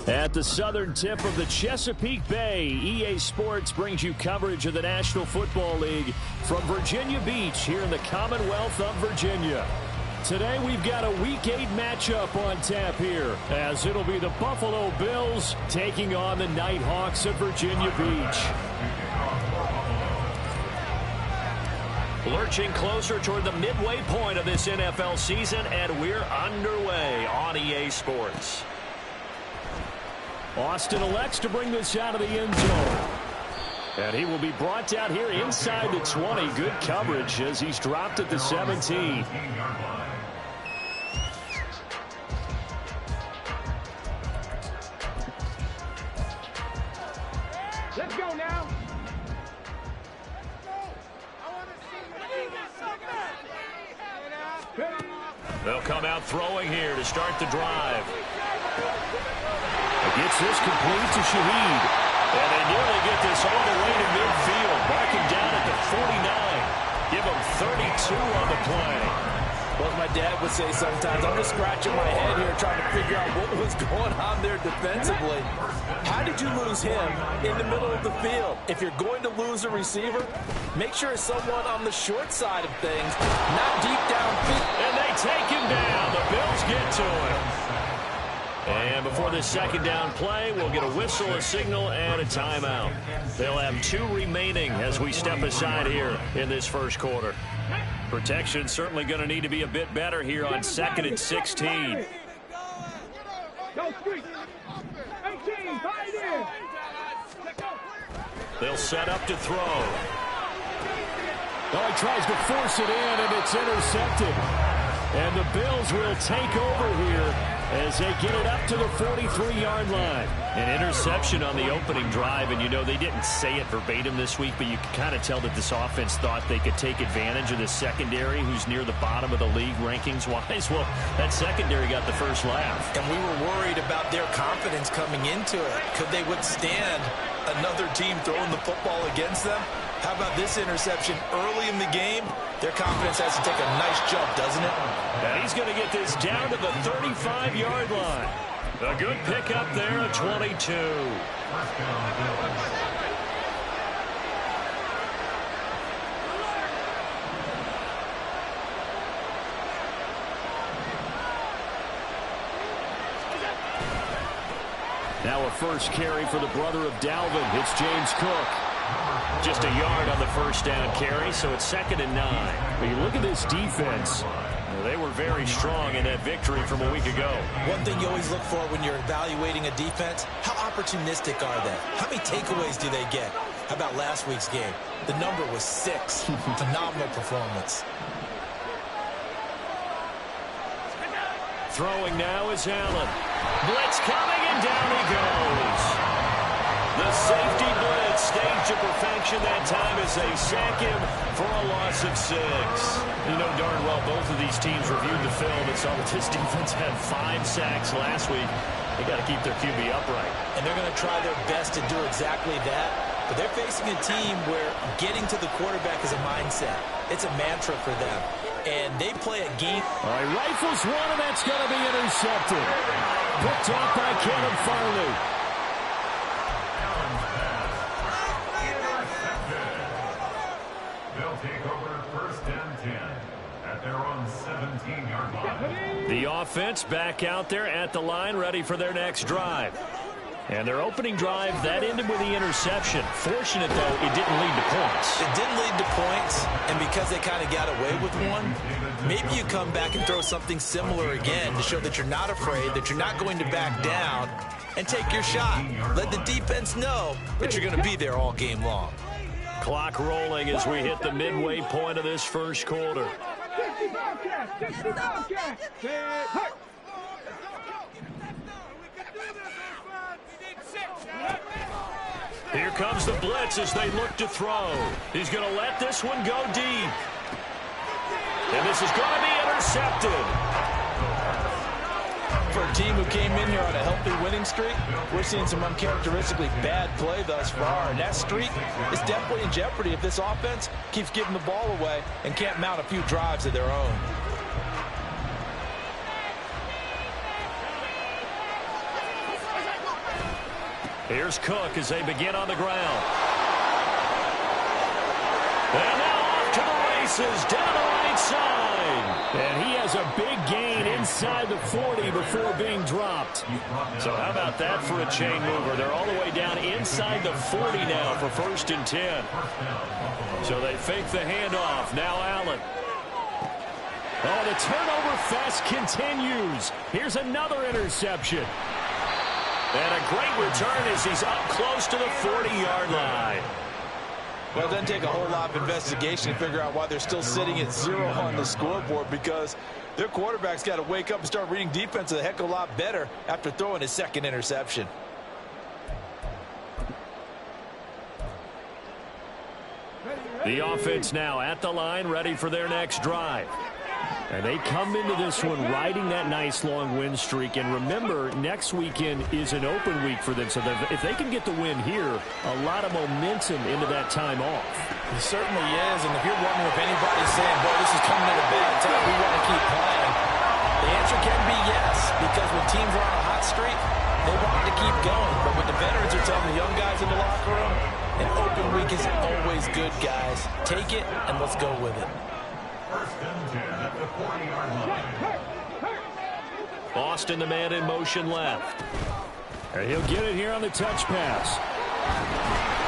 At the southern tip of the Chesapeake Bay, EA Sports brings you coverage of the National Football League from Virginia Beach here in the Commonwealth of Virginia. Today we've got a Week 8 matchup on tap here, as it'll be the Buffalo Bills taking on the Nighthawks of Virginia Beach. Lurching closer toward the midway point of this NFL season, and we're underway on EA Sports. Austin elects to bring this out of the end zone. And he will be brought down here inside the 20. Good coverage as he's dropped at the 17. Let's go now. They'll come out throwing here to start the drive. Gets this complete to Shaheed. And they nearly get this all the way to midfield. Mark him down at the 49. Give him 32 on the play. Well, as my dad would say sometimes, I'm just scratching my head here trying to figure out what was going on there defensively. How did you lose him in the middle of the field? If you're going to lose a receiver, make sure it's someone on the short side of things, not deep downfield. And they take him down. The Bills get to him. And before this second down play, we'll get a whistle, a signal, and a timeout. They'll have 2 remaining as we step aside here in this first quarter. Protection certainly going to need to be a bit better here on 2nd and 16. They'll set up to throw. Oh, he tries to force it in, and it's intercepted. And the Bills will take over here as they get it up to the 43-yard line. An interception on the opening drive, and you know they didn't say it verbatim this week, but you can kind of tell that this offense thought they could take advantage of the secondary, who's near the bottom of the league rankings-wise. Well, that secondary got the first laugh. And we were worried about their confidence coming into it. Could they withstand another team throwing the football against them? How about this interception early in the game? Their confidence has to take a nice jump, doesn't it? And he's going to get this down to the 35-yard line. A good pickup there at 22. Now a first carry for the brother of Dalvin. It's James Cook. Just a yard on the first down carry, so it's 2nd and 9. But you look at this defense. They were very strong in that victory from a week ago. One thing you always look for when you're evaluating a defense, how opportunistic are they? How many takeaways do they get? How about last week's game? The number was 6. Phenomenal performance. Throwing now is Allen. Blitz coming, and down he goes. The safety blitz staged to perfection that time as they sack him for a loss of 6. You know darn well both of these teams reviewed the film and saw that this defense had 5 sacks last week. They got to keep their QB upright. And they're going to try their best to do exactly that. But they're facing a team where getting to the quarterback is a mindset. It's a mantra for them. And they play a game. All right, rifles one, and that's going to be intercepted. Picked off by Kevin Farley. They'll take over 1st and 10 at their own 17-yard line. The offense back out there at the line, ready for their next drive. And their opening drive, that ended with the interception. Fortunate, though, it didn't lead to points. It didn't lead to points, and because they kind of got away with one, maybe you come back and throw something similar again to show that you're not afraid, that you're not going to back down, and take your shot. Let the defense know that you're going to be there all game long. Clock rolling as we hit the midway point of this first quarter. Here comes the blitz as they look to throw. He's going to let this one go deep. And this is going to be intercepted. For a team who came in here on a healthy winning streak, we're seeing some uncharacteristically bad play thus far. And that streak is definitely in jeopardy if this offense keeps giving the ball away and can't mount a few drives of their own. Here's Cook as they begin on the ground. And now off to the races, down the right side. And he has a big gain inside the 40 before being dropped. So how about that for a chain mover? They're all the way down inside the 40 now for 1st and 10. So they fake the handoff. Now Allen. Oh, the turnover fest continues. Here's another interception. And a great return as he's up close to the 40-yard line. Well, it doesn't take a whole lot of investigation to figure out why they're still sitting at 0 on the scoreboard, because their quarterback's got to wake up and start reading defense a heck of a lot better after throwing his 2nd interception. The offense now at the line, ready for their next drive. And they come into this one riding that nice long win streak. And remember, next weekend is an open week for them. So if they can get the win here, a lot of momentum into that time off. It certainly is. And if you're wondering if anybody's saying, boy, this is coming at a bad time, we want to keep playing, the answer can be yes. Because when teams are on a hot streak, they want to keep going. But what the veterans are telling the young guys in the locker room, an open week is always good, guys. Take it and let's go with it. 1st and 10 at the 40-yard line. Austin, the man in motion left. And he'll get it here on the touch pass.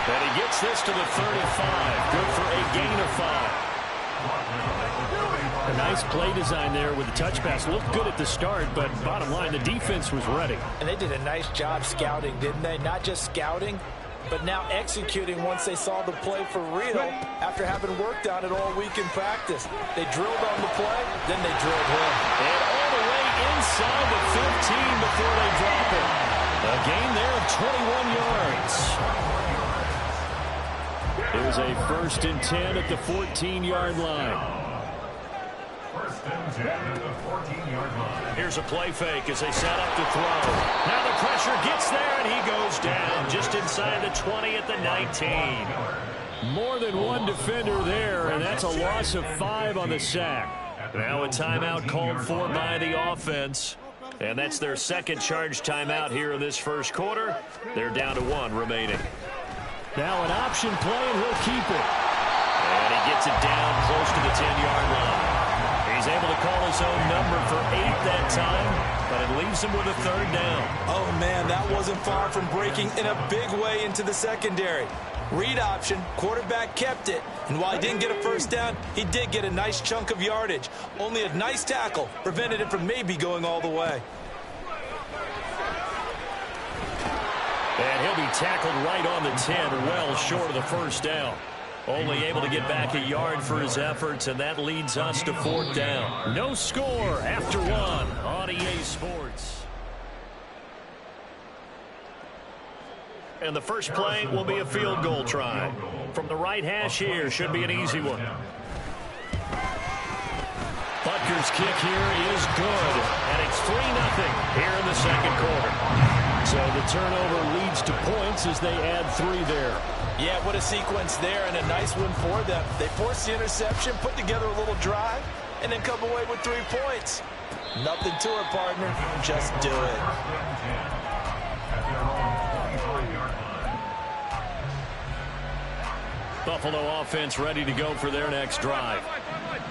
And he gets this to the 35. Good for a gain of 5. A nice play design there with the touch pass. Looked good at the start, but bottom line, the defense was ready. And they did a nice job scouting, didn't they? Not just scouting, but now executing once they saw the play for real after having worked on it all week in practice. They drilled on the play, then they drilled him. And all the way inside the 15 before they drop it. A gain there of 21 yards. Here's a 1st and 10 at the 14-yard line. 1st and 10 at the 14-yard line. Here's a play fake as they set up to throw. Now the pressure gets there, and he goes down just inside the 20 at the 19. More than one defender there, and that's a loss of 5 on the sack. Now a timeout called for by the offense. And that's their 2nd charge timeout here in this 1st quarter. They're down to 1 remaining. Now an option play, and he'll keep it. And he gets it down close to the 10-yard line. He's able to call his own number for 8 that time, but it leaves him with a 3rd down. Oh, man, that wasn't far from breaking in a big way into the secondary. Read option, quarterback kept it, and while he didn't get a 1st down, he did get a nice chunk of yardage. Only a nice tackle prevented him from maybe going all the way. And he'll be tackled right on the 10, well short of the 1st down. Only able to get back a yard for his efforts, and that leads us to 4th down. No score after 1 on EA Sports. And the first play will be a field goal try. From the right hash here, should be an easy one. Butker's kick here is good, and it's 3-0 here in the 2nd quarter. So the turnover leads to points as they add 3 there. Yeah, what a sequence there, and a nice one for them. They forced the interception, put together a little drive, and then come away with 3 points. Nothing to it, partner. Just do it. Buffalo offense ready to go for their next drive.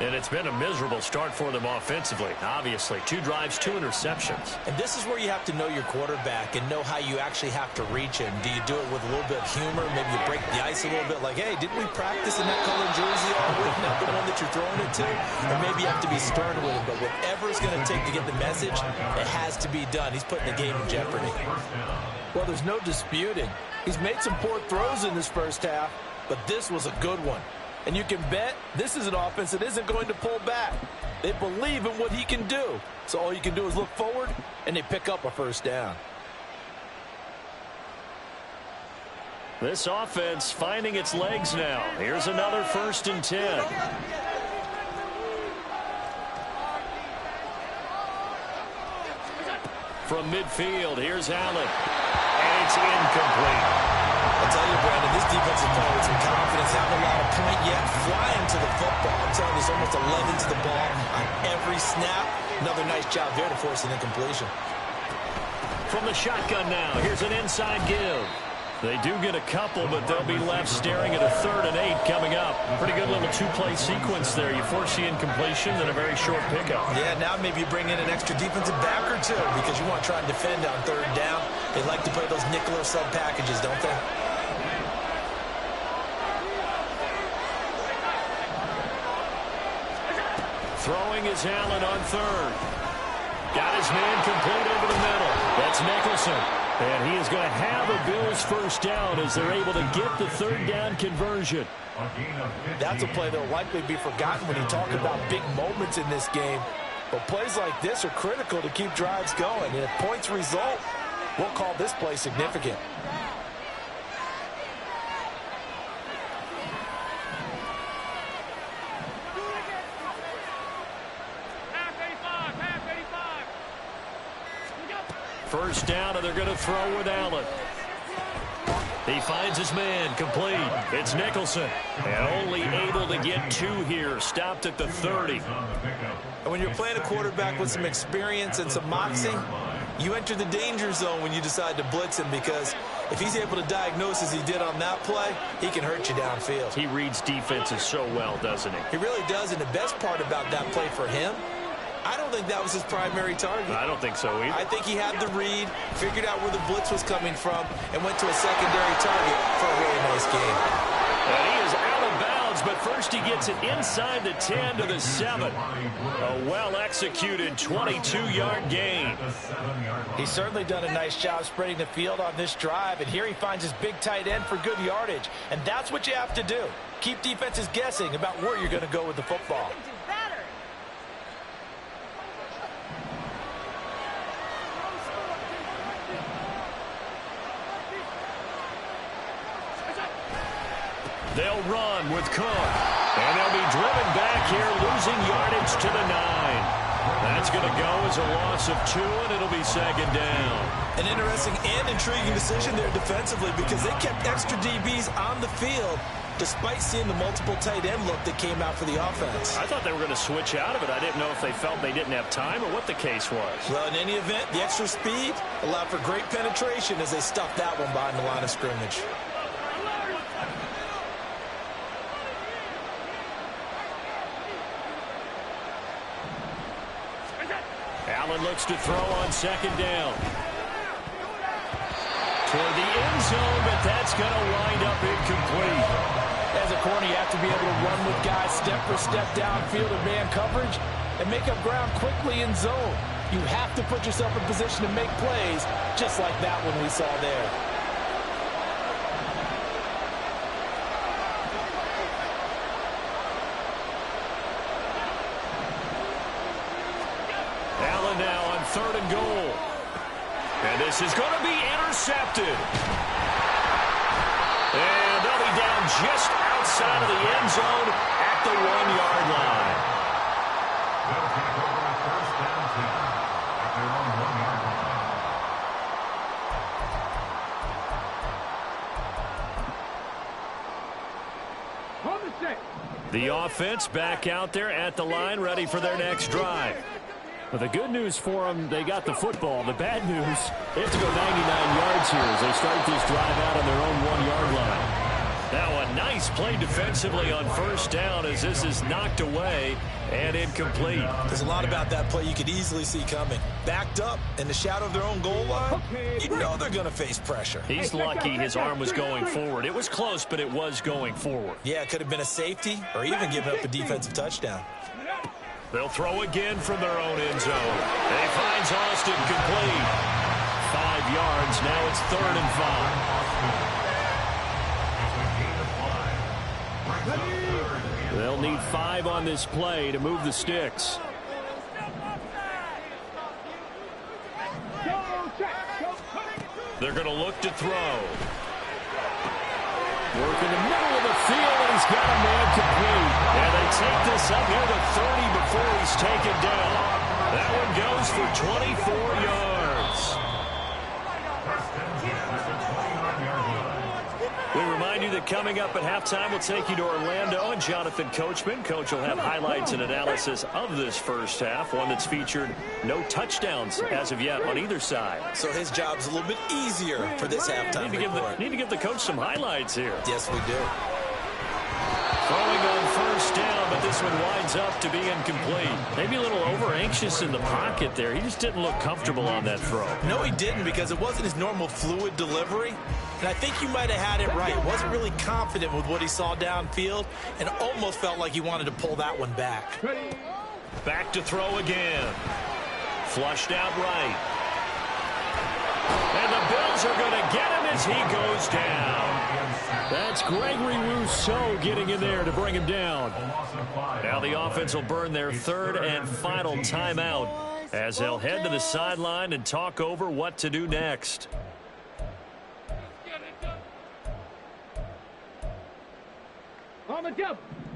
And it's been a miserable start for them offensively, obviously. 2 drives, 2 interceptions. And this is where you have to know your quarterback and know how you actually have to reach him. Do you do it with a little bit of humor? Maybe you break the ice a little bit like, hey, didn't we practice in that color jersey all week? Not the one that you're throwing it to? Or maybe you have to be stern with him. But whatever it's going to take to get the message, it has to be done. He's putting the game in jeopardy. Well, there's no disputing. He's made some poor throws in this 1st half, but this was a good one. And you can bet this is an offense that isn't going to pull back. They believe in what he can do. So all you can do is look forward, and they pick up a 1st down. This offense finding its legs now. Here's another 1st and 10. From midfield, here's Allen. And it's incomplete. I'll tell you, Brandon, this defense is playing with some confidence, haven't allowed a point yet, flying to the football. I'm telling you, there's almost 11 to the ball on every snap. Another nice job there to force an incompletion. From the shotgun now, here's an inside give. They do get a couple, but they'll be left staring at a 3rd and 8 coming up. Pretty good little 2-play sequence there. You force the incompletion, then a very short pickup. Yeah, now maybe you bring in an extra defensive back or two because you want to try and defend on 3rd down. They like to play those nickel or sub packages, don't they? Throwing is Allen on 3rd. Got his man complete over the middle. That's Nicholson. And he is going to have a Bills first down as they're able to get the 3rd down conversion. That's a play that will likely be forgotten when you talk about big moments in this game. But plays like this are critical to keep drives going. And if points result, we'll call this play significant. First down, and they're going to throw with Allen. He finds his man, complete. It's Nicholson. And only able to get 2 here, stopped at the 30. And when you're playing a quarterback with some experience and some moxie, you enter the danger zone when you decide to blitz him, because if he's able to diagnose as he did on that play, he can hurt you downfield. He reads defenses so well, doesn't he? He really does, and the best part about that play for him, I don't think that was his primary target. I don't think so either. I think he had the read, figured out where the blitz was coming from, and went to a secondary target for a really nice game. And he is out of bounds, but first he gets it inside the 10 to the 7. A well-executed 22-yard gain. He's certainly done a nice job spreading the field on this drive, and here he finds his big tight end for good yardage. And that's what you have to do. Keep defenses guessing about where you're going to go with the football. They'll run with Cook. And they'll be driven back here, losing yardage to the 9. That's going to go as a loss of 2, and it'll be 2nd down. An interesting and intriguing decision there defensively, because they kept extra DBs on the field despite seeing the multiple tight end look that came out for the offense. I thought they were going to switch out of it. I didn't know if they felt they didn't have time or what the case was. Well, in any event, the extra speed allowed for great penetration as they stuffed that one behind the line of scrimmage. Allen looks to throw on 2nd down. Toward the end zone, but that's going to wind up incomplete. As a corner, you have to be able to run with guys step for step downfield in man coverage and make up ground quickly in zone. You have to put yourself in position to make plays, just like that one we saw there. Allen now on 3rd and goal. And this is going to be intercepted. And they'll be down just outside of the end zone at the 1-yard line. They'll take over a 1st down 10 at their own 1-yard line. The offense back out there at the line, ready for their next drive. But the good news for them, they got the football. The bad news, they have to go 99 yards here as they start this drive out on their own 1-yard line. Now a nice play defensively on 1st down as this is knocked away and incomplete. There's a lot about that play you could easily see coming. Backed up in the shadow of their own goal line, you know they're going to face pressure. He's lucky his arm was going forward. It was close, but it was going forward. Yeah, it could have been a safety or even given up a defensive touchdown. They'll throw again from their own end zone. And he finds Austin complete. 5 yards. Now it's 3rd and 5. They'll need 5 on this play to move the sticks. They're going to look to throw. Work in the middle of the field, and he's got a man complete. And they take this up near the 30 before he's taken down. That one goes for 24 yards. We remind you that coming up at halftime, we'll take you to Orlando and Jonathan Coachman. Coach will have highlights and analysis of this first half, one that's featured no touchdowns as of yet on either side. So his job's a little bit easier for this halftime report. Need to give the coach some highlights here. Yes, we do. Throwing on first down, but this one winds up to be incomplete. Maybe a little over-anxious in the pocket there. He just didn't look comfortable on that throw. No, he didn't, because it wasn't his normal fluid delivery. And I think you might have had it right. Wasn't really confident with what he saw downfield and almost felt like he wanted to pull that one back. Back to throw again. Flushed out right. And the Bills are going to get him as he goes down. That's Gregory Rousseau getting in there to bring him down. Now the offense will burn their third and final timeout as they'll head to the sideline and talk over what to do next.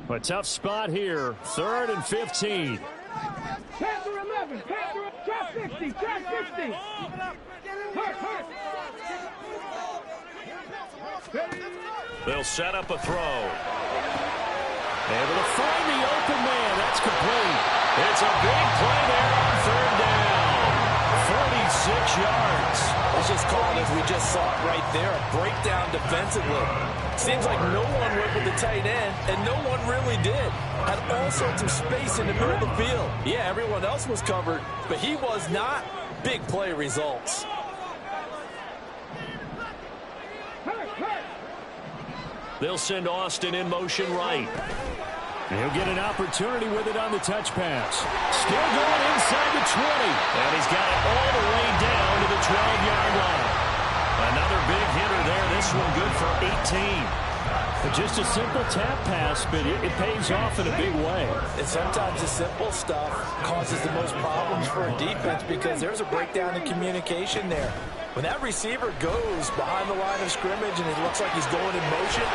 A tough spot here. 3rd and 15. Panther 11, Panther, trap 50, trap 50. Hurt. They'll set up a throw. Able to find the open man. That's complete. It's a big play there on 3rd down. 46 yards. It's just called, as we just saw it right there, a breakdown defensively. Seems like no one went with the tight end, and no one really did. Had all sorts of space in the middle of the field. Yeah, everyone else was covered, but he was not. Big play results. They'll send Austin in motion right. He'll get an opportunity with it on the touch pass. Still going inside the 20. And he's got it all the way down to the 12-yard line. Another big hitter there. This one good for 18. Just a simple tap pass, but it pays off in a big way. And sometimes the simple stuff causes the most problems for a defense because there's a breakdown in communication there. When that receiver goes behind the line of scrimmage and it looks like he's going in motion,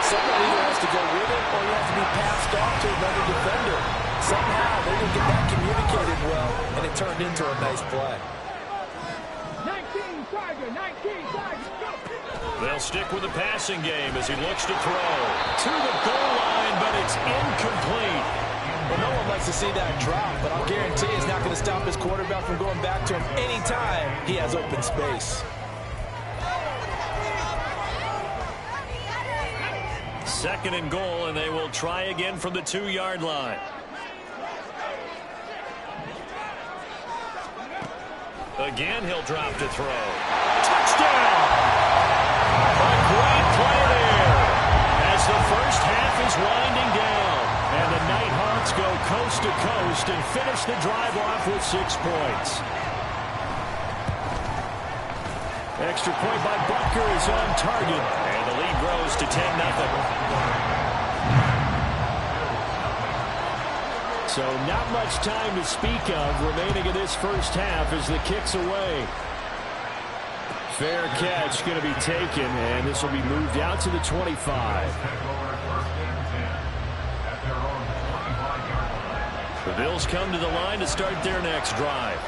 someone either has to go with it or he has to be passed off to another defender. Somehow they didn't get that communicated well, and it turned into a nice play. 19 Tiger, go! They'll stick with the passing game as he looks to throw. To the goal line, but it's incomplete. Well, no one likes to see that drop, but I'll guarantee it's not going to stop his quarterback from going back to him anytime he has open space. 2nd and goal, and they will try again from the 2-yard line. Again, he'll drop to throw. Touchdown! A great play there as the first half is winding down. And the Nighthawks go coast to coast and finish the drive off with 6 points. Extra point by Butker is on target. And the lead grows to 10-0. So not much time to speak of remaining in this first half as the kick's away. Fair catch going to be taken, and this will be moved out to the 25. The Bills come to the line to start their next drive.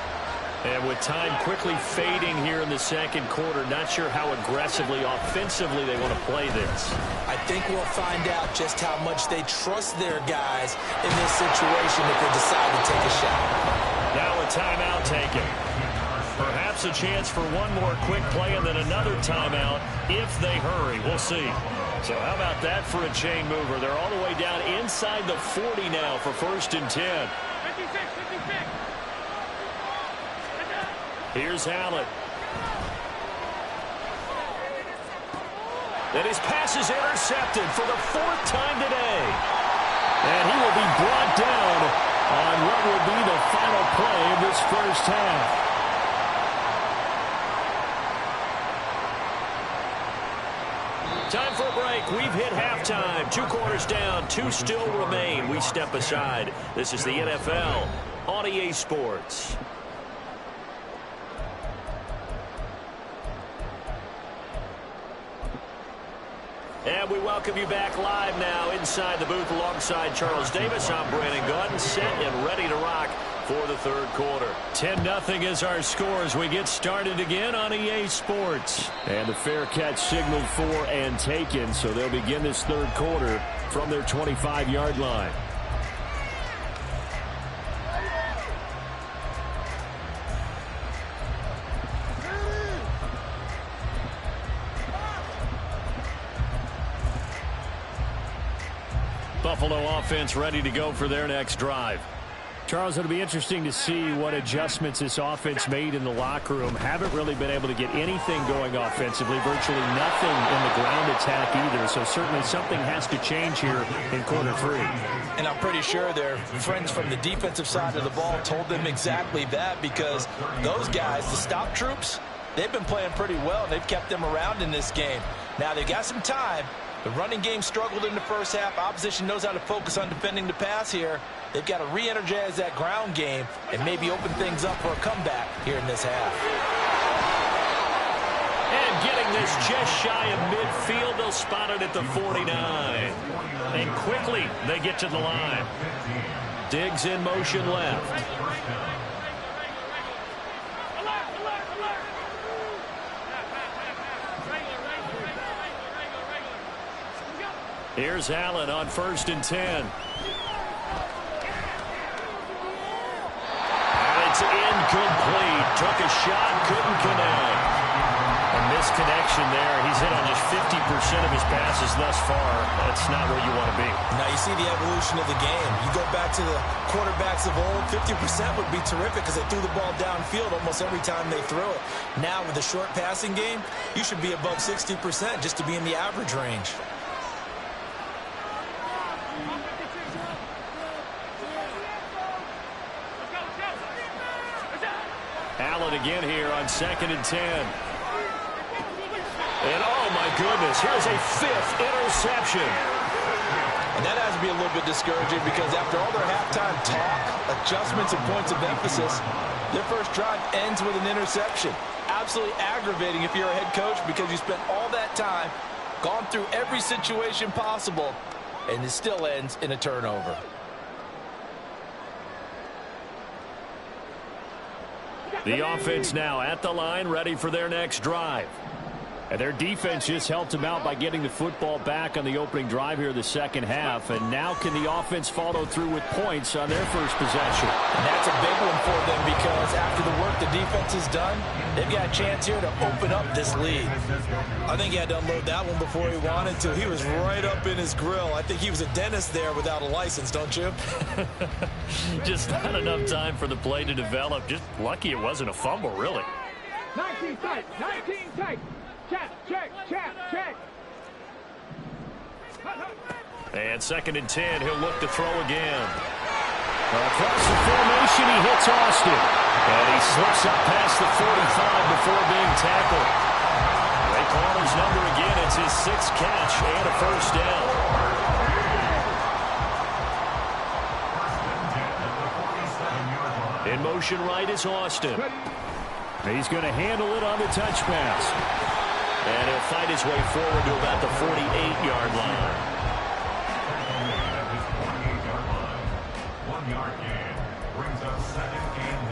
And with time quickly fading here in the second quarter, not sure how aggressively, offensively they want to play this. I think we'll find out just how much they trust their guys in this situation if they decide to take a shot. Now a timeout taken. Perhaps a chance for one more quick play and then another timeout if they hurry. We'll see. So how about that for a chain mover? They're all the way down inside the 40 now for 1st and 10. 56. Here's Hallett. And his pass is intercepted for the 4th time today. And he will be brought down on what will be the final play of this first half. Time for a break. We've hit halftime. 2 quarters down. 2 still remain. We step aside. This is the NFL on EA Sports. And we welcome you back live now inside the booth alongside Charles Davis. I'm Brandon Gaudin, set and ready to rock for the third quarter. 10-0 is our score as we get started again on EA Sports. And the fair catch signaled for and taken, so they'll begin this third quarter from their 25-yard line. Buffalo offense ready to go for their next drive. Charles, it'll be interesting to see what adjustments this offense made in the locker room. Haven't really been able to get anything going offensively, virtually nothing in the ground attack either. So certainly something has to change here in quarter three. And I'm pretty sure their friends from the defensive side of the ball told them exactly that, because those guys, the stop troops, they've been playing pretty well. They've kept them around in this game. Now they've got some time. The running game struggled in the first half. Opposition knows how to focus on defending the pass here. They've got to re-energize that ground game and maybe open things up for a comeback here in this half. And getting this just shy of midfield, they'll spot it at the 49. And quickly they get to the line. Diggs in motion left. Here's Allen on 1st and 10. And it's incomplete. Took a shot, couldn't connect. A misconnection there. He's hit on just 50% of his passes thus far. That's not where you want to be. Now you see the evolution of the game. You go back to the quarterbacks of old, 50% would be terrific because they threw the ball downfield almost every time they threw it. Now with the short passing game, you should be above 60% just to be in the average range. Allen again here on 2nd and 10. And oh my goodness, here's a 5th interception. And that has to be a little bit discouraging because after all their halftime talk, adjustments and points of emphasis, their first drive ends with an interception. Absolutely aggravating if you're a head coach because you spent all that time, gone through every situation possible, and it still ends in a turnover. The offense now at the line, ready for their next drive. And their defense just helped them out by getting the football back on the opening drive here in the second half. And now can the offense follow through with points on their first possession? And that's a big one for them because after the work the defense has done, they've got a chance here to open up this lead. I think he had to unload that one before he wanted to. He was right up in his grill. I think he was a dentist there without a license, don't you? Just not enough time for the play to develop. Just lucky it wasn't a fumble, really. 19 tight, 19 tight. Check, check, check, check. And 2nd and 10, he'll look to throw again. Across the formation, he hits Austin. And he slips up past the 45 before being tackled. They call his number again. It's his 6th catch and a first down. In motion right is Austin. He's going to handle it on the touch pass. And he'll fight his way forward to about the 48-yard line. 1 yard gain brings up 2nd and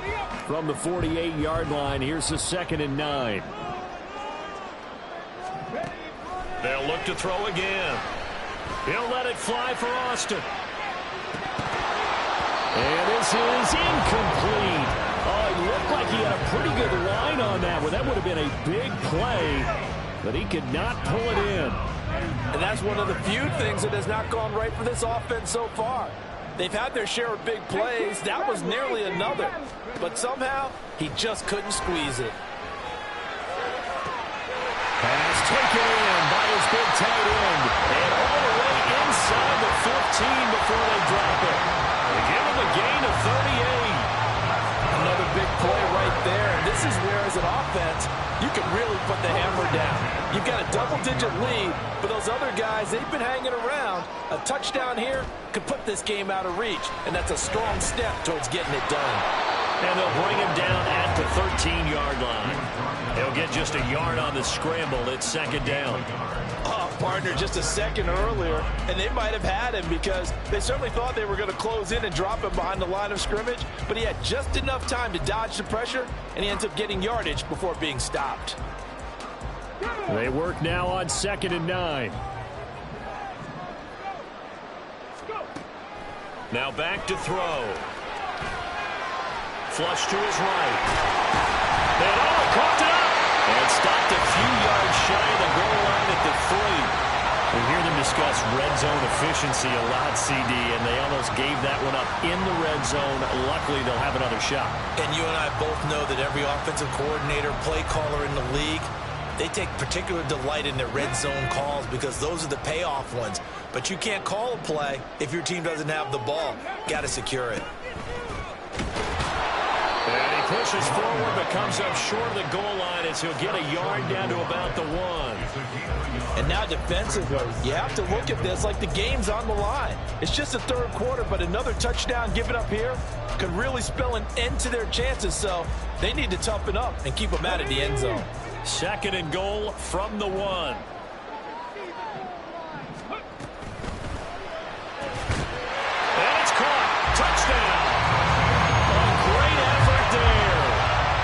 9. From the 48-yard line, here's the 2nd and 9. They'll look to throw again. He'll let it fly for Austin. And this is incomplete. Oh, it looked like he had a pretty good line on that one. That would have been a big play, but he could not pull it in. And that's one of the few things that has not gone right for this offense so far. They've had their share of big plays. That was nearly another. But somehow, he just couldn't squeeze it. Pass taken in by his big tight end. And all the way inside the 15 before they drop it. They give him a gain of 38. Another big play right there. And this is where, as an offense, you can really put the hammer down. You've got a double-digit lead, but those other guys, they've been hanging around. A touchdown here could put this game out of reach, and that's a strong step towards getting it done. And they'll bring him down at the 13-yard line. He'll get just a yard on the scramble. It's 2nd down. partner just a second earlier, and they might have had him because they certainly thought they were going to close in and drop him behind the line of scrimmage, but he had just enough time to dodge the pressure, and he ends up getting yardage before being stopped. They work now on 2nd and 9. Now back to throw. Flush to his right. And caught it up. And stopped a few yards shy of the goal line at the 3. We hear them discuss red zone efficiency a lot, CD, and they almost gave that one up in the red zone. Luckily, they'll have another shot. And you and I both know that every offensive coordinator, play caller in the league, they take particular delight in their red zone calls because those are the payoff ones. But you can't call a play if your team doesn't have the ball. Got to secure it. And he pushes forward but comes up short of the goal line as he'll get a yard down to about the 1. And now defensively, you have to look at this like the game's on the line. It's just the third quarter, but another touchdown given up here could really spell an end to their chances. So they need to toughen up and keep them out of the end zone. 2nd and goal from the 1. And it's caught. Touchdown. A great effort there.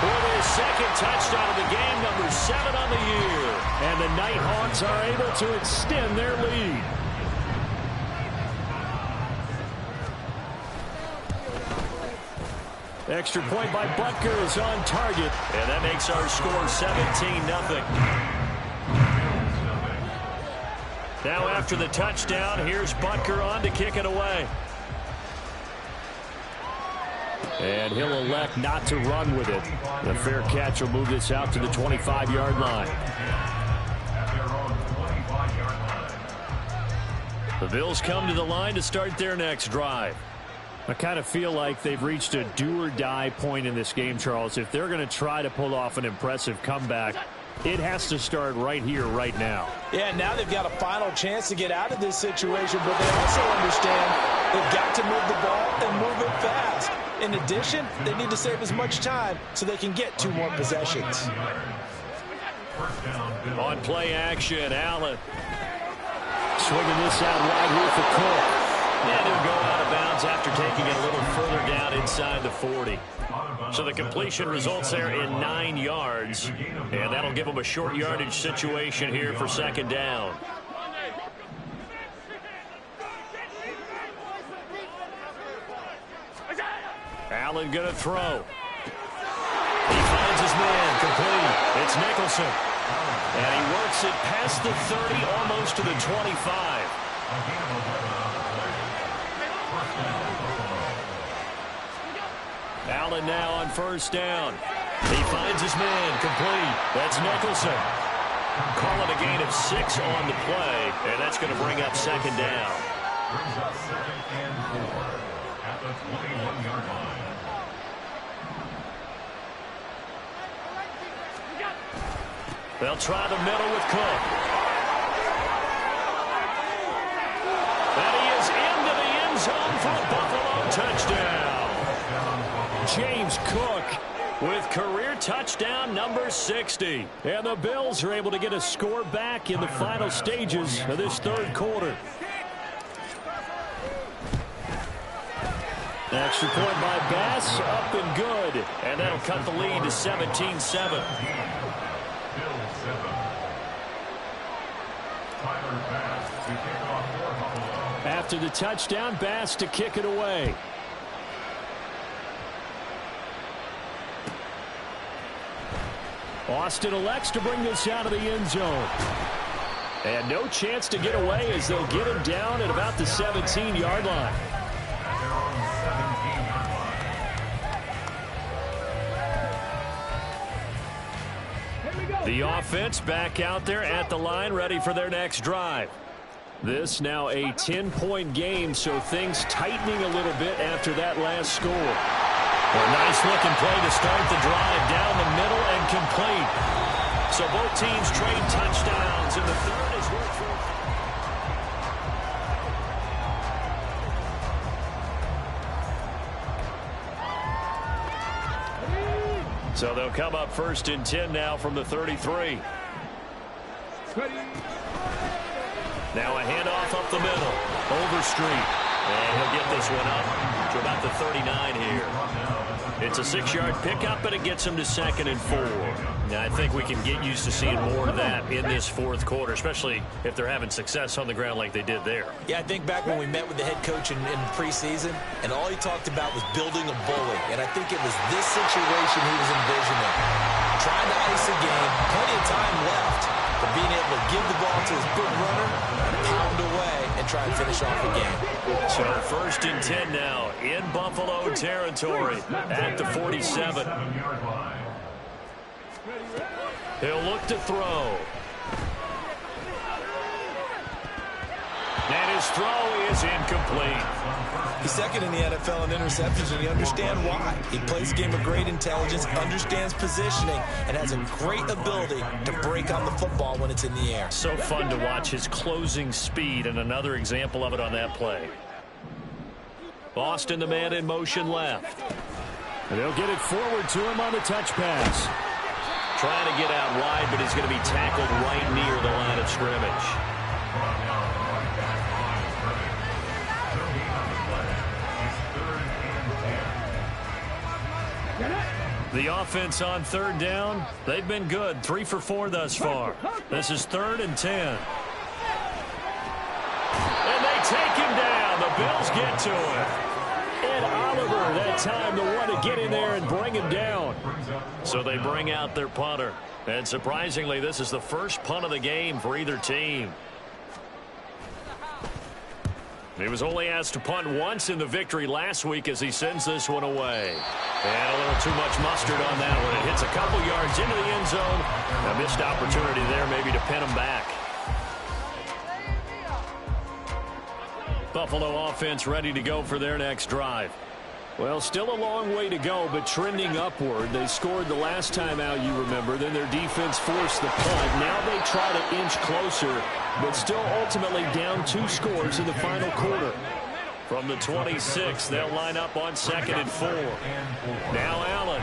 For their 2nd touchdown of the game, number 7 on the year. And the Nighthawks are able to extend their lead. Extra point by Butker is on target, and that makes our score 17-0. Now after the touchdown, here's Butker on to kick it away. And he'll elect not to run with it. The fair catch will move this out to the 25-yard line. The Bills come to the line to start their next drive. I kind of feel like they've reached a do-or-die point in this game, Charles. If they're going to try to pull off an impressive comeback, it has to start right here, right now. Yeah, now they've got a final chance to get out of this situation, but they also understand they've got to move the ball and move it fast. In addition, they need to save as much time so they can get 2 more possessions. On play action, Allen. Swinging this out wide here for Cook. And he'll go out of bounds after taking it a little further down inside the 40. So the completion results there in 9 yards. And that'll give them a short yardage situation here for 2nd down. Allen going to throw. He finds his man complete. It's Nicholson. And he works it past the 30, almost to the 25. Allen now on 1st down. He finds his man complete. That's Nicholson. Calling a gain of 6 on the play, and that's going to bring up 2nd down. Brings up 2nd and 4 at the 21-yard line. They'll try the middle with Cook. And he is into the end zone for a Buffalo touchdown. James Cook with career touchdown number 60. And the Bills are able to get a score back in the final stages of this 3rd quarter. Extra point by Bass, up and good. And that'll cut the lead to 17-7. After the touchdown, Bass to kick it away. Austin elects to bring this out of the end zone. And no chance to get away as they'll get him down at about the 17-yard line. The offense back out there at the line, ready for their next drive. This now a 10-point game, so things tightening a little bit after that last score. A nice-looking play to start the drive down the middle and complete. So both teams trade touchdowns, and the 3rd is worth through. So they'll come up 1st and 10 now from the 33. Now a handoff up the middle. Overstreet. And he'll get this one up to about the 39 here. It's a 6-yard pickup, and it gets him to 2nd and 4. Now, I think we can get used to seeing more of that in this fourth quarter, especially if they're having success on the ground like they did there. Yeah, I think back when we met with the head coach in preseason, and all he talked about was building a bully. And I think it was this situation he was envisioning. Trying to ice a game, plenty of time left, but being able to give the ball to his big runner and pound away and try and finish off the game. So 1st and 10 now in Buffalo territory at the 47. He'll look to throw. And his throw is incomplete. He's 2nd in the NFL in interceptions, and you understand why. He plays a game of great intelligence, understands positioning, and has a great ability to break on the football when it's in the air. So fun to watch his closing speed, and another example of it on that play. Boston, the man in motion left. And they'll get it forward to him on the touch pass. Trying to get out wide, but he's going to be tackled right near the line of scrimmage. The offense on 3rd down, they've been good. 3 for 4 thus far. This is 3rd and 10. And they take him down. The Bills get to him. And Oliver, that time, the one to get in there and bring him down. So they bring out their punter. And surprisingly, this is the first punt of the game for either team. He was only asked to punt once in the victory last week as he sends this one away. And a little too much mustard on that one. It hits a couple yards into the end zone. A missed opportunity there maybe to pin him back. Buffalo offense ready to go for their next drive. Well, still a long way to go, but trending upward. They scored the last time out, you remember. Then their defense forced the punt. Now they try to inch closer, but still ultimately down 2 scores in the final quarter. From the 26, they'll line up on 2nd and 4. Now Allen.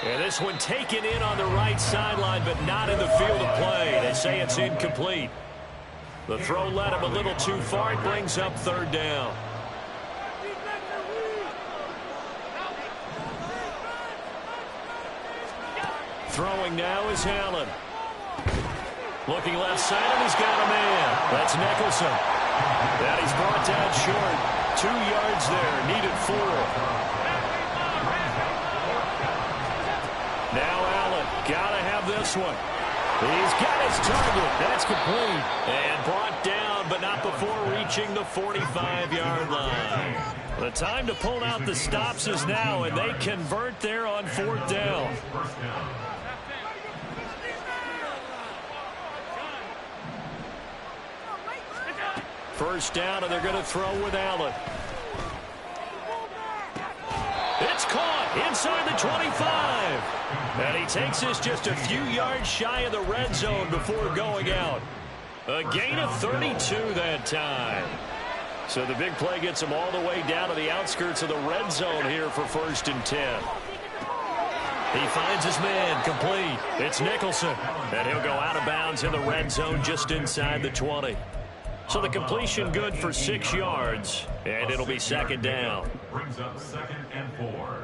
And this one taken in on the right sideline, but not in the field of play. They say it's incomplete. The throw led him a little too far. It brings up 3rd down. Throwing now is Allen. Looking left side, and he's got a man. That's Nicholson. And he's brought down short. 2 yards there, needed 4. Now Allen, gotta have this one. He's got his target. That's complete. And brought down, but not before reaching the 45-yard line. The time to pull out the stops is now, and they convert there on 4th down. First down, and they're going to throw with Allen. It's caught inside the 25. And he takes this just a few yards shy of the red zone before going out. A gain of 32 that time. So the big play gets him all the way down to the outskirts of the red zone here for 1st and 10. He finds his man complete. It's Nicholson. And he'll go out of bounds in the red zone just inside the 20. So the completion good for 6 yards, and it'll be 2nd down. Brings up 2nd and 4.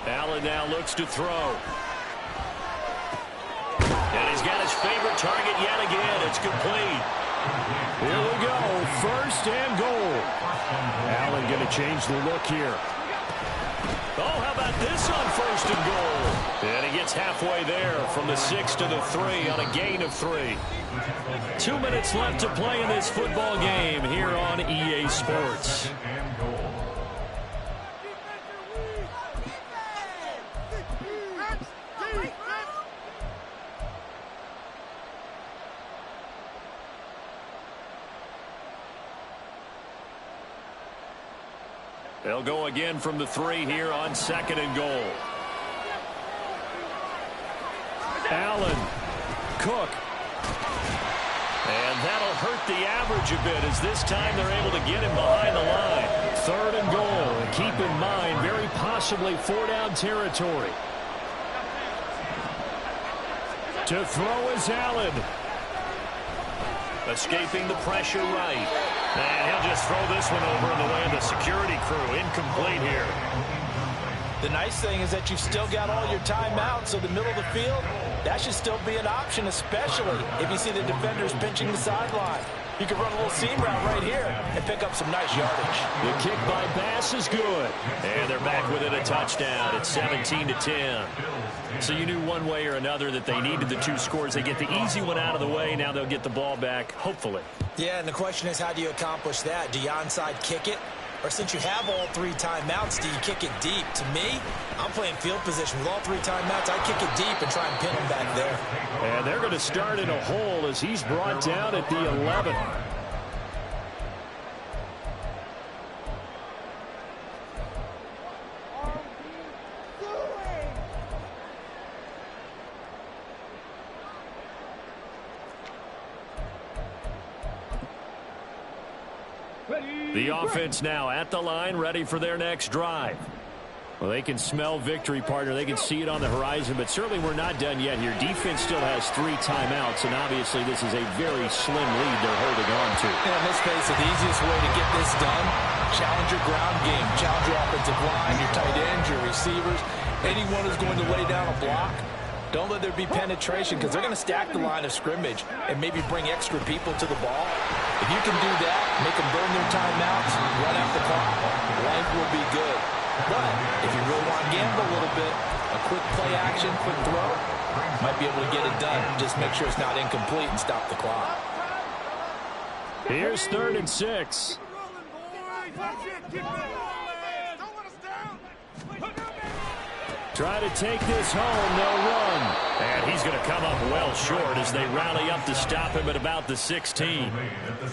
Allen now looks to throw. And he's got his favorite target yet again. It's complete. Here we go. 1st and goal. Allen going to change the look here. Oh, how about this on 1st and goal? And he gets halfway there from the 6 to the 3 on a gain of 3. 2 minutes left to play in this football game here on EA Sports. They'll go again from the 3 here on 2nd and goal. Allen. Cook. And that'll hurt the average a bit as this time they're able to get him behind the line. 3rd and goal. And keep in mind, very possibly 4-down territory. To throw is Allen. Escaping the pressure right. And he'll just throw this one over in the way of the security crew. Incomplete here. The nice thing is that you've still got all your timeouts, so the middle of the field, that should still be an option, especially if you see the defenders pinching the sideline. You can run a little seam route right here and pick up some nice yardage. The kick by Bass is good. And they're back within a touchdown. It's 17-10. So you knew one way or another that they needed the 2 scores. They get the easy one out of the way. Now they'll get the ball back, hopefully. Yeah, and the question is, how do you accomplish that? Do you onside kick it? Or since you have all 3 timeouts, do you kick it deep? To me, I'm playing field position. With all 3 timeouts, I kick it deep and try and pin them back there. And they're going to start in a hole as he's brought down at the 11. The offense now at the line, ready for their next drive. Well, they can smell victory, partner. They can see it on the horizon, but certainly we're not done yet here. Defense still has 3 timeouts, and obviously this is a very slim lead they're holding on to. And let's face it, the easiest way to get this done, challenge your ground game, challenge your offensive line, your tight ends, your receivers, anyone who's going to lay down a block. Don't let there be penetration because they're going to stack the line of scrimmage and maybe bring extra people to the ball. If you can do that, make them burn their timeouts, run out the clock, life will be good. But if you really want to gamble a little bit, a quick play action, quick throw, might be able to get it done. Just make sure it's not incomplete and stop the clock. Here's 3rd and 6. Try to take this home, no run. And he's going to come up well short as they rally up to stop him at about the 16.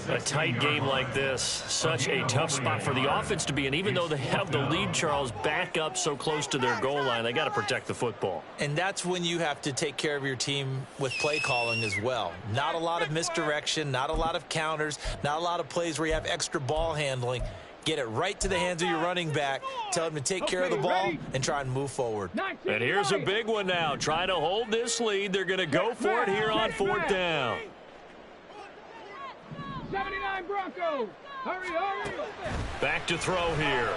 A tight game like this, such a tough spot for the offense to be in. Even though they have the lead, Charles, back up so close to their goal line, they got to protect the football. And that's when you have to take care of your team with play calling as well. Not a lot of misdirection, not a lot of counters, not a lot of plays where you have extra ball handling. Get it right to the hands of your running back. Tell him to take care of the ball and try and move forward. And here's a big one now. Trying to hold this lead. They're going to go for it here on 4th down. 79 Broncos. Hurry, hurry. Back to throw here.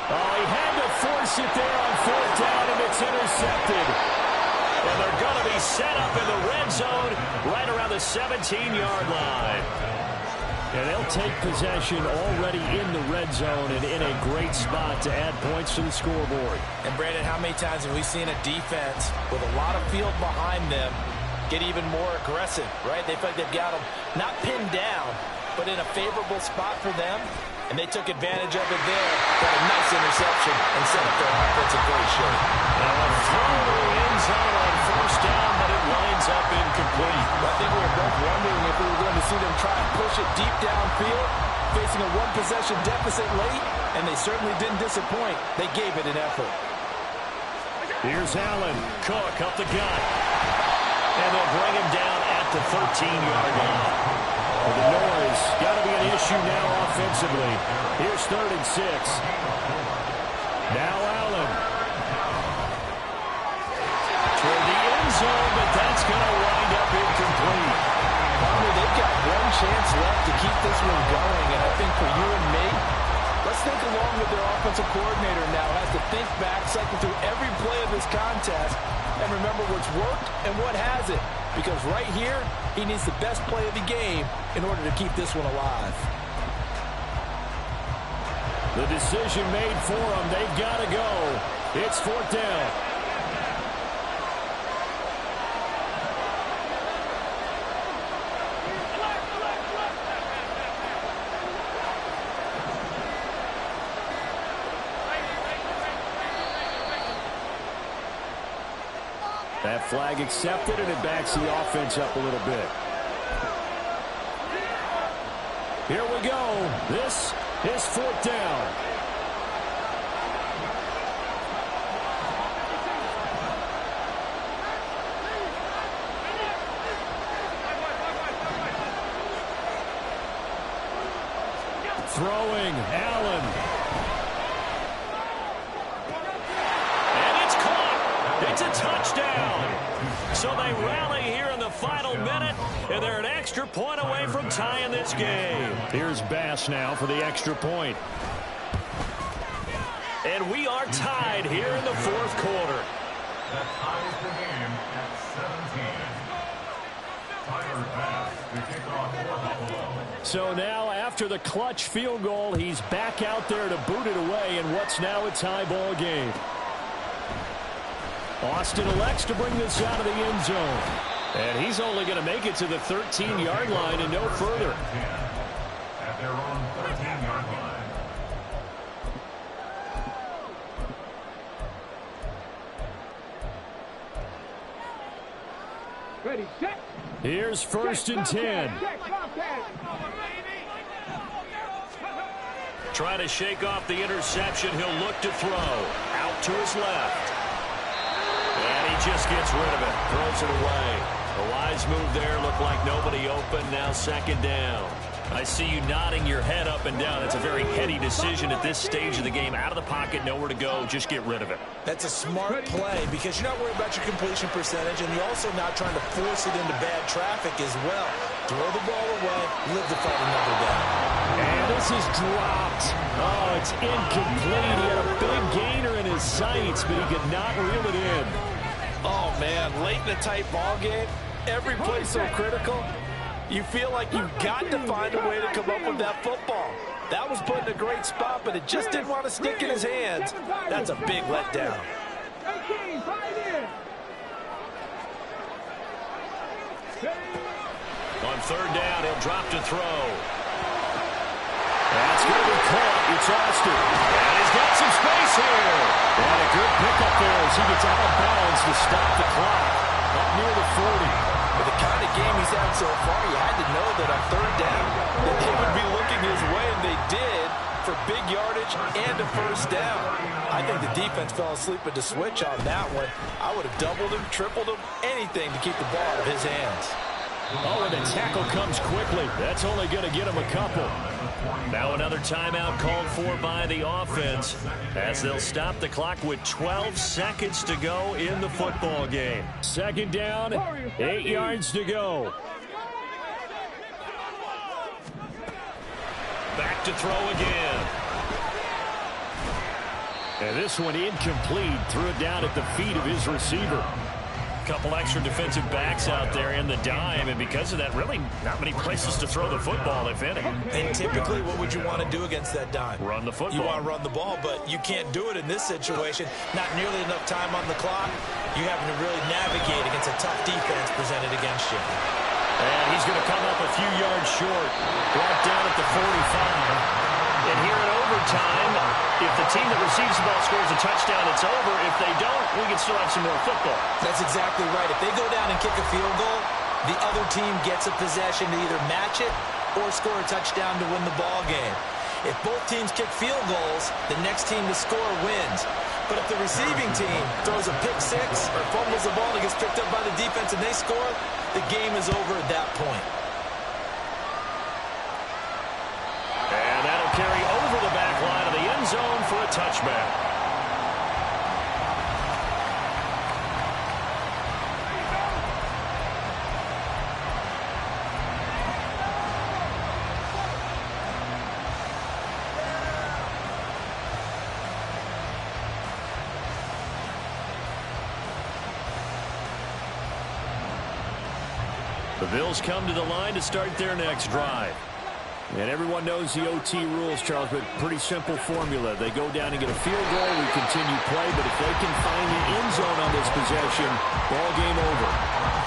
Oh, he had to force it there on 4th down, and it's intercepted. And they're going to be set up in the red zone right around the 17-yard line. And they'll take possession already in the red zone and in a great spot to add points to the scoreboard. And, Brandon, how many times have we seen a defense with a lot of field behind them get even more aggressive, right? They feel like they've got them not pinned down, but in a favorable spot for them, and they took advantage of it there. Got a nice interception and set up their offense in great shape. Now a throw in zone on 1st down, but it winds up incomplete. I think we were both wondering if we were going to see them try and push it deep downfield, facing a 1-possession deficit late, and they certainly didn't disappoint. They gave it an effort. Here's Allen. Cook up the gut. And they'll bring him down at the 13-yard line. Well, the noise got to be an issue now offensively. Here's 3rd and 6. Now Allen. Toward the end zone, but that's going to wind up incomplete. They've got one chance left to keep this one going, and I think for you and me, let's think along with their offensive coordinator now. Has to think back, cycle through every play of this contest, and remember what's worked and what hasn't. Because right here, he needs the best play of the game in order to keep this one alive. The decision made for them. They've got to go. It's 4th down. That flag accepted, and it backs the offense up a little bit. Here we go. This is 4th down. Throwing, Allen. And it's caught. It's a touchdown. So they rally here in the final minute, and they're an extra point away from tying this game. Here's Bass now for the extra point. And we are tied here in the fourth quarter. That ties the game at 17. Tyler Bass to kick off for Buffalo. So now after the clutch field goal, he's back out there to boot it away in what's now a tie ball game. Austin elects to bring this out of the end zone. And he's only going to make it to the 13-yard line and no further. At their own 13-yard line. Ready, set. Here's first and 10. Trying to shake off the interception. He'll look to throw. Out to his left. And he just gets rid of it. Throws it away. A wise move there. Looked like nobody open. Now second down. I see you nodding your head up and down. It's a very heady decision at this stage of the game. Out of the pocket, nowhere to go. Just get rid of it. That's a smart play because you're not worried about your completion percentage, and you're also not trying to force it into bad traffic as well. Throw the ball away, live to fight another down. And this is dropped. Oh, it's incomplete. He had a big gainer in his sights, but he could not reel it in. Oh, man, late in a tight ball game, every play so critical. You feel like you've got to find a way to come up with that football. That was put in a great spot, but it just didn't want to stick in his hands. That's a big letdown. On third down, he'll drop to throw. That's going to be caught. It's Austin. And he's got some space here. And a good pickup there as he gets out of bounds to stop the clock. Up near the 40. With the kind of game he's had so far, you had to know that on third down that they would be looking his way, and they did for big yardage and a first down. I think the defense fell asleep at the switch on that one. I would have doubled him, tripled him, anything to keep the ball out of his hands. Oh, and the tackle comes quickly. That's only going to get him a couple. Now another timeout called for by the offense as they'll stop the clock with 12 seconds to go in the football game. Second down, 8 yards to go. Back to throw again. And this one incomplete. Threw it down at the feet of his receiver. Couple extra defensive backs out there in the dime, and because of that, really not many places to throw the football, if any. And typically, what would you want to do against that dime? Run the football. You want to run the ball, but you can't do it in this situation. Not nearly enough time on the clock. You having to really navigate against a tough defense presented against you. And he's going to come up a few yards short. Brought down at the 45. And here in overtime, if the team that receives the ball scores a touchdown, it's over. If they don't, we can still have some more football. That's exactly right. If they go down and kick a field goal, the other team gets a possession to either match it or score a touchdown to win the ball game. If both teams kick field goals, the next team to score wins. But if the receiving team throws a pick six or fumbles the ball that gets picked up by the defense and they score, the game is over at that point. And that'll carry over the back line of the end zone for a touchback. The Bills come to the line to start their next drive. And everyone knows the OT rules, Charles, but pretty simple formula. They go down and get a field goal, we continue play, but if they can find the end zone on this possession, ball game over.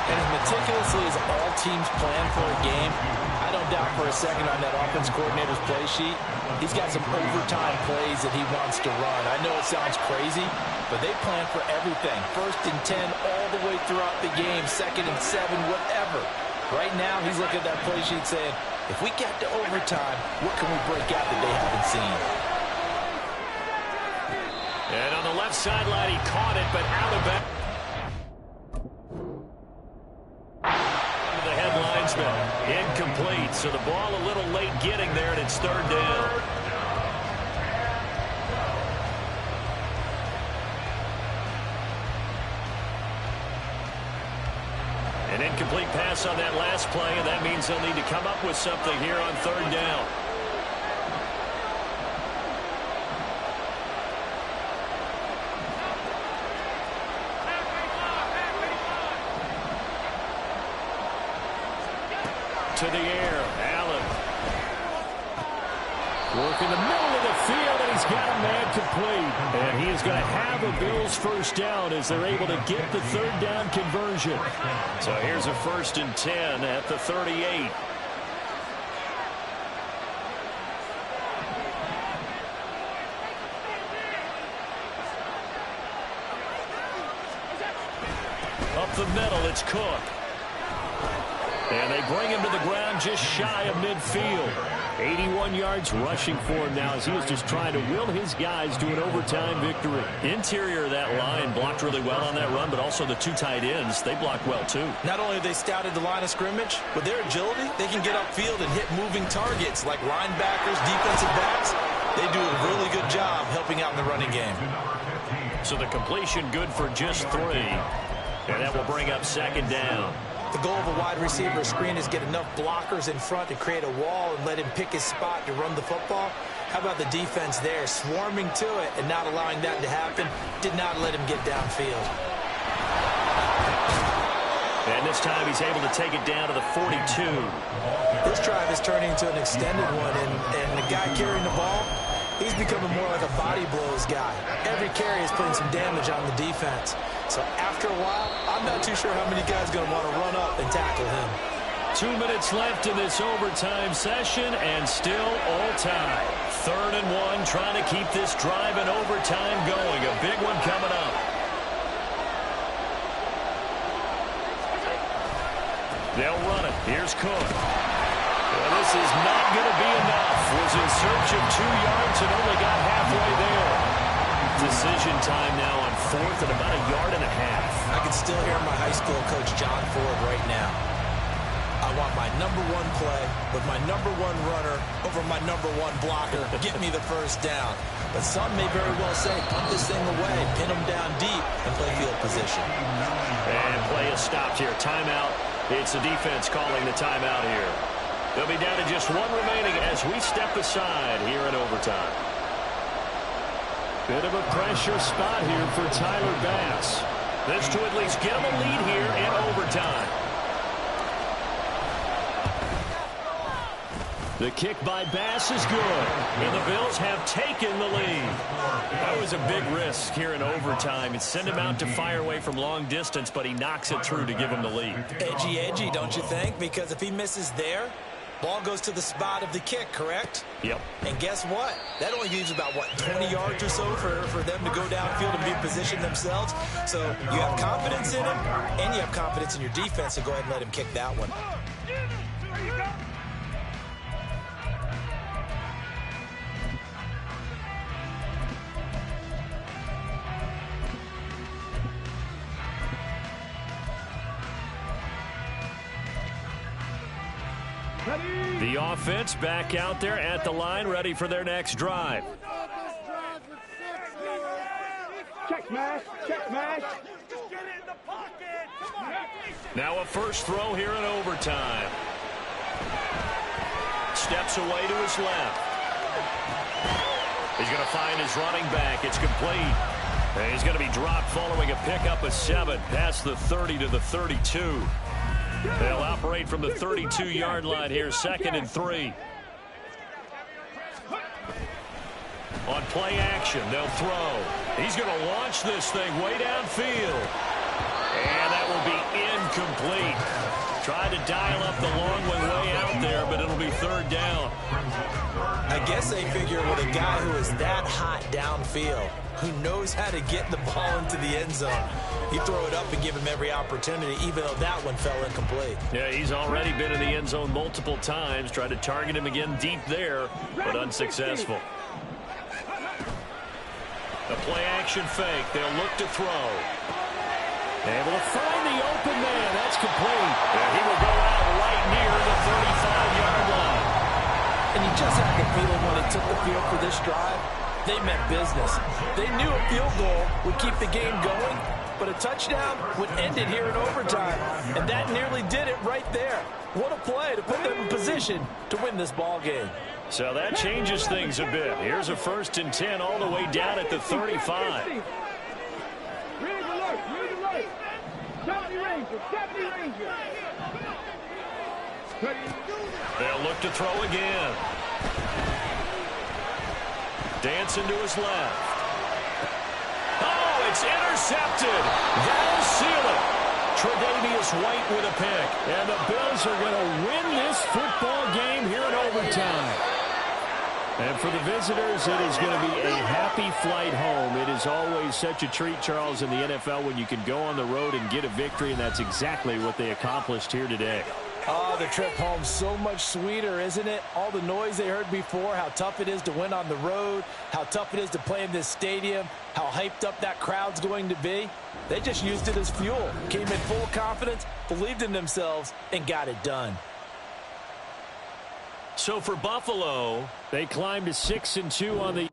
And as meticulously as all teams plan for a game, I don't doubt for a second on that offense coordinator's play sheet, he's got some overtime plays that he wants to run. I know it sounds crazy, but they plan for everything. 1st and 10 all the way throughout the game, 2nd and 7, whatever. Right now, he's looking at that play sheet saying, if we get to overtime, what can we break out that they haven't seen? And on the left sideline, he caught it, but out of bounds. The head linesman, incomplete. So the ball a little late getting there, and it's third down. An incomplete pass on that last play, and that means they'll need to come up with something here on third down. To the air, Allen. Working the middle of the field, and he's got a man complete. And he is going to have a Bills first down as they're able to get the third down conversion. So here's a 1st and 10 at the 38. Up the middle, it's Cook. And they bring him to the ground just shy of midfield. 81 yards rushing for him now as he is just trying to will his guys to an overtime victory. Interior of that line blocked really well on that run, but also the 2 tight ends, they blocked well too. Not only have they scouted the line of scrimmage, with their agility, they can get upfield and hit moving targets like linebackers, defensive backs. They do a really good job helping out in the running game. So the completion good for just 3. And that will bring up 2nd down. The goal of a wide receiver screen is get enough blockers in front to create a wall and let him pick his spot to run the football. How about the defense there, swarming to it and not allowing that to happen? Did not let him get downfield. And this time he's able to take it down to the 42. This drive is turning into an extended one, and the guy carrying the ball, he's becoming more like a body blows guy. Every carry is putting some damage on the defense. So after a while, I'm not too sure how many guys are going to want to run up and tackle him. 2 minutes left in this overtime session, and still all tied. 3rd and 1, trying to keep this drive in overtime going. A big one coming up. They'll run it. Here's Cook. Well, this is not going to be enough. Was in search of 2 yards and only got halfway there. Decision time now on 4th and about 1.5 yards. I can still hear my high school coach John Ford right now. I want my #1 play with my #1 runner over my #1 blocker. Get me the first down. But some may very well say, punt this thing away, pin them down deep, and play field position. And play is stopped here. Timeout. It's the defense calling the timeout here. They'll be down to just 1 remaining as we step aside here in overtime. Bit of a pressure spot here for Tyler Bass. This to at least get him a lead here in overtime. The kick by Bass is good, and the Bills have taken the lead. That was a big risk here in overtime. It sent him out to fire away from long distance, but he knocks it through to give him the lead. Edgy, don't you think? Because if he misses there, ball goes to the spot of the kick, correct? Yep. And guess what? That only leaves about, 20 yards or so for them to go downfield and be positioned themselves. So you have confidence in him, and you have confidence in your defense to go ahead and let him kick that one. The offense back out there at the line, ready for their next drive. Check smash, check smash. Now a first throw here in overtime. Steps away to his left. He's going to find his running back. It's complete. And he's going to be dropped following a pickup of 7 past the 30 to the 32. They'll operate from the 32-yard line here, 2nd and 3. On play action, they'll throw. He's going to launch this thing way downfield. And that will be incomplete. Tried to dial up the long one way out there, but it'll be 3rd down. I guess they figure with a guy who is that hot downfield, who knows how to get the ball into the end zone, you throw it up and give him every opportunity, even though that one fell incomplete. Yeah, he's already been in the end zone multiple times. Tried to target him again deep there, but unsuccessful. A play-action fake. They'll look to throw. Able to find the open man. That's complete. And he will go out right near the 35-yard And you just had the feeling when they took the field for this drive, they meant business. They knew a field goal would keep the game going, but a touchdown would end it here in overtime. And that nearly did it right there. What a play to put them in position to win this ball game. So that changes things a bit. Here's a 1st and 10 all the way down at the 35. Read alert, read alert. 70 Rangers, 70 Rangers. They'll look to throw again. Dancing to his left. Oh, it's intercepted. That'll seal it. Tre'Davious White with a pick. And the Bills are going to win this football game here in overtime. And for the visitors, it is going to be a happy flight home. It is always such a treat, Charles, in the NFL when you can go on the road and get a victory, and that's exactly what they accomplished here today. Oh, the trip home so much sweeter, isn't it? All the noise they heard before, how tough it is to win on the road, how tough it is to play in this stadium, how hyped up that crowd's going to be. They just used it as fuel, came in full confidence, believed in themselves, and got it done. So for Buffalo, they climbed to 6-2 on the